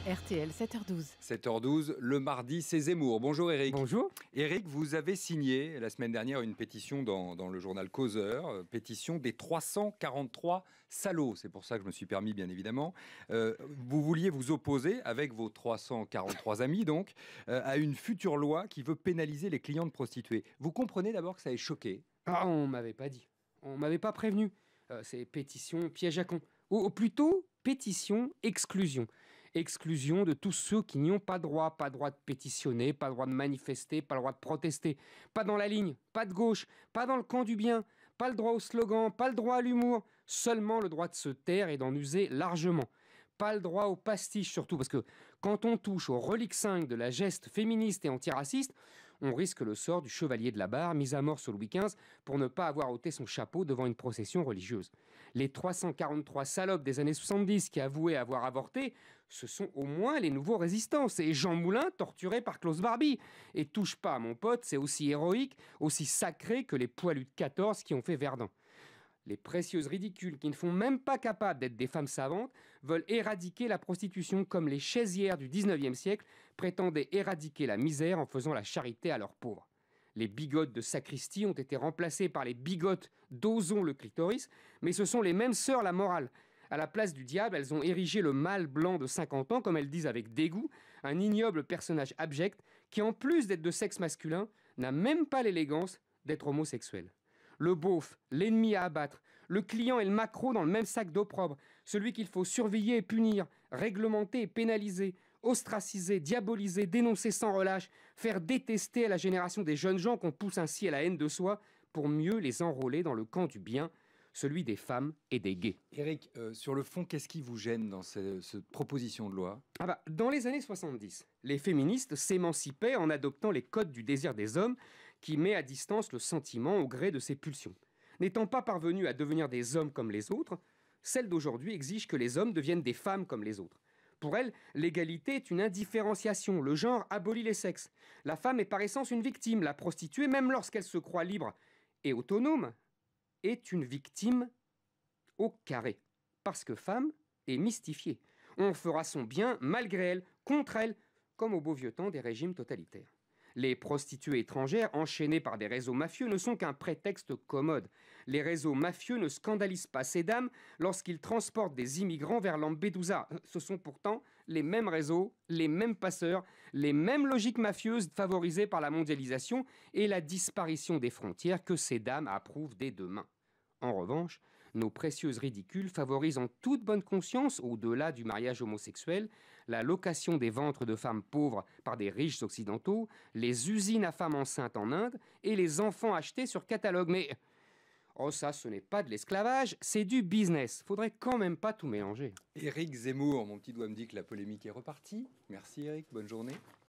RTL 7h12. 7h12, le mardi, c'est Zemmour. Bonjour Eric. Bonjour. Eric, vous avez signé la semaine dernière une pétition dans le journal Causeur, pétition des 343 salauds. C'est pour ça que je me suis permis, bien évidemment. Vous vouliez vous opposer, avec vos 343 amis donc, à une future loi qui veut pénaliser les clients de prostituées. Vous comprenez d'abord que ça ait choqué? Ah, on m'avait pas dit. On m'avait pas prévenu. C'est pétition piège à con. Ou plutôt, pétition exclusion. Exclusion de tous ceux qui n'y ont pas droit. Pas droit de pétitionner, pas droit de manifester, pas le droit de protester. Pas dans la ligne, pas de gauche, pas dans le camp du bien, pas le droit au slogan, pas le droit à l'humour. Seulement le droit de se taire et d'en user largement. Pas le droit au pastiche surtout, parce que quand on touche aux reliques 5 de la geste féministe et antiraciste, on risque le sort du chevalier de la barre, mis à mort sous Louis XV, pour ne pas avoir ôté son chapeau devant une procession religieuse. Les 343 salopes des années 70 qui avouaient avoir avorté, ce sont au moins les nouveaux résistants. C'est Jean Moulin, torturé par Klaus Barbie. Et touche pas à mon pote, c'est aussi héroïque, aussi sacré que les poilus de 14 qui ont fait Verdun. Les précieuses ridicules, qui ne font même pas capables d'être des femmes savantes, veulent éradiquer la prostitution comme les chaisières du 19e siècle prétendaient éradiquer la misère en faisant la charité à leurs pauvres. Les bigotes de sacristie ont été remplacées par les bigotes d'Ozon le clitoris, mais ce sont les mêmes sœurs la morale. À la place du diable, elles ont érigé le mâle blanc de 50 ans, comme elles disent avec dégoût, un ignoble personnage abject qui, en plus d'être de sexe masculin, n'a même pas l'élégance d'être homosexuel. Le beauf, l'ennemi à abattre, le client et le maquereau dans le même sac d'opprobre, celui qu'il faut surveiller et punir, réglementer et pénaliser, ostraciser, diaboliser, dénoncer sans relâche, faire détester à la génération des jeunes gens qu'on pousse ainsi à la haine de soi pour mieux les enrôler dans le camp du bien, celui des femmes et des gays. Eric, sur le fond, qu'est-ce qui vous gêne dans cette proposition de loi? Dans les années 70, les féministes s'émancipaient en adoptant les codes du désir des hommes qui met à distance le sentiment au gré de ses pulsions. N'étant pas parvenues à devenir des hommes comme les autres, celles d'aujourd'hui exigent que les hommes deviennent des femmes comme les autres. Pour elles, l'égalité est une indifférenciation, le genre abolit les sexes. La femme est par essence une victime, la prostituée, même lorsqu'elle se croit libre et autonome, est une victime au carré. Parce que femme est mystifiée. On fera son bien malgré elle, contre elle, comme au beau vieux temps des régimes totalitaires. Les prostituées étrangères, enchaînées par des réseaux mafieux, ne sont qu'un prétexte commode. Les réseaux mafieux ne scandalisent pas ces dames lorsqu'ils transportent des immigrants vers Lampedusa. Ce sont pourtant les mêmes réseaux, les mêmes passeurs, les mêmes logiques mafieuses favorisées par la mondialisation et la disparition des frontières que ces dames approuvent des deux mains. En revanche, nos précieuses ridicules favorisent en toute bonne conscience, au-delà du mariage homosexuel, la location des ventres de femmes pauvres par des riches occidentaux, les usines à femmes enceintes en Inde et les enfants achetés sur catalogue. Mais, oh ça, ce n'est pas de l'esclavage, c'est du business. Faudrait quand même pas tout mélanger. Eric Zemmour, mon petit doigt me dit que la polémique est repartie. Merci Eric, bonne journée.